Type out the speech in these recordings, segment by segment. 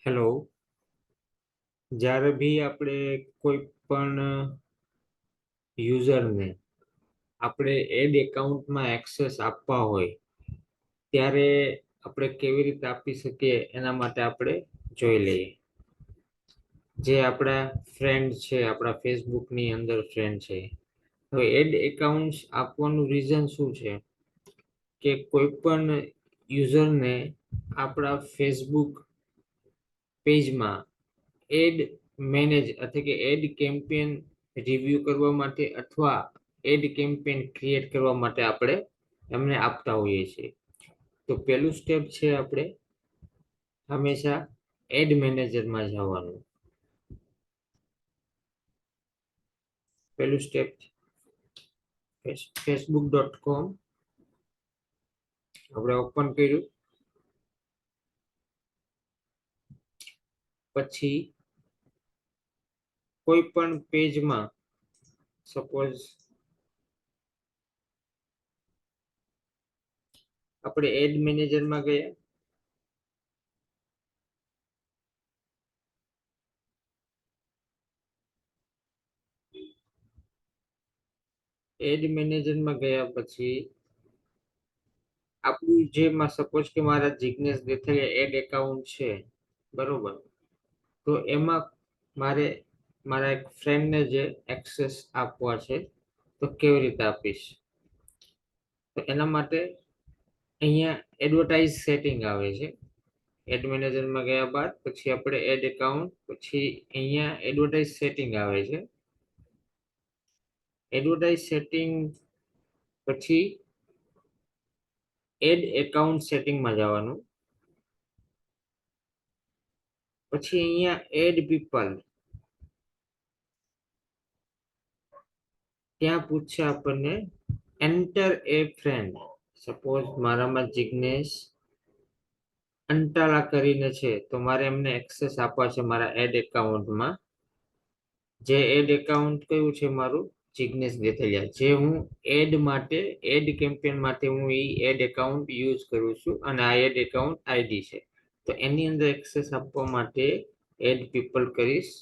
Hello. જ્યારે બી આપણે કોઈ પણ યુઝરને આપણે એડ એકાઉન્ટમાં એક્સેસ આપવા હોય ત્યારે આપણે કેવી રીતે આપી શકીએ એના માટે આપણે જોઈ લઈએ. જે આપણા ફ્રેન્ડ છે, આપણા ફેસબુકની અંદર ફ્રેન્ડ છે, હવે એડ એકાઉન્ટ્સ આપવાનું રીઝન શું છે કે કોઈ પણ યુઝરને આપણા ફેસબુક પેજમાં એડ મેનેજ એટલે કે એડ કેમ્પેન રિવ્યુ કરવા માટે અથવા એડ કેમ્પેન ક્રિએટ કરવા માટે આપણે એમને આપતા હોઈએ છીએ. તો પહેલું સ્ટેપ છે આપણે હંમેશા એડ મેનેજરમાં જવાનું. પહેલું સ્ટેપ facebook.com આપણે ઓપન કર્યું. પછી કોઈ પણ પેજમાં સપોઝ આપણે એડ મેનેજરમાં ગયા. એડ મેનેજરમાં ગયા પછી આપણું જેમાં સપોઝ કે મારા જિગ્નેશ દેથલિયા એડ એકાઉન્ટ છે, બરોબર, તો એમાં મારે મારા એક ફ્રેન્ડને જે એક્સેસ આપવા છે તો કેવી રીતે આપીશ? તો એના માટે અહીંયા એડવર્ટાઇઝ સેટિંગ આવે છે. એડ મેનેજરમાં ગયા બાદ પછી આપણે એડ એકાઉન્ટ, પછી અહીંયા એડવર્ટાઇઝ સેટિંગ આવે છે. એડવર્ટાઇઝ સેટિંગ પછી એડ એકાઉન્ટ સેટિંગમાં જવાનું. પછી અહીંયા એડ પીપલ, ત્યાં પૂછશે આપણને એન્ટર એ ફ્રેન્ડ. સપોઝ મારામાં જિગ્નેશ અંટાળા કરીને છે તો મારે એમને એક્સેસ આપવા છે મારા એડ એકાઉન્ટમાં. જે એડ એકાઉન્ટ કયું છે? મારું જિગ્નેશ દેથલિયા. જે હું એડ માટે એડ કેમ્પેન માટે હું એ એડ એકાઉન્ટ યુઝ કરું છું અને આ એડ એકાઉન્ટ આઈડી છે. તો એની અંદર એક્સેસ આપવા માટે એડ પીપલ કરીશ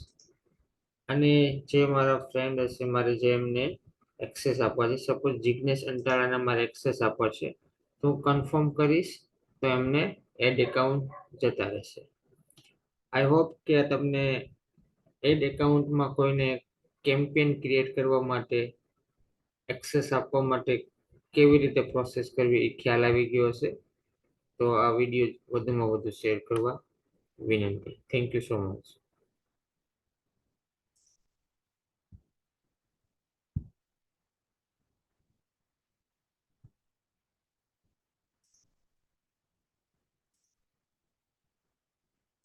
અને જે મારા ફ્રેન્ડ હશે મારે જે એમને એક્સેસ આપવા છે, સપોઝ જિગ્નેશ અંટાળાને મારે એક્સેસ આપવા છે તો હું કન્ફર્મ કરીશ તો એમને એડ એકાઉન્ટ જતા રહેશે. આઈ હોપ કે તમને એડ એકાઉન્ટમાં કોઈને કેમ્પેન ક્રિએટ કરવા માટે એક્સેસ આપવા માટે કેવી રીતે પ્રોસેસ કરવી એ ખ્યાલ આવી ગયો હશે. તો આ વિડીયો વધુમાં વધુ શેર કરવા વિનંતી. Thank you so much.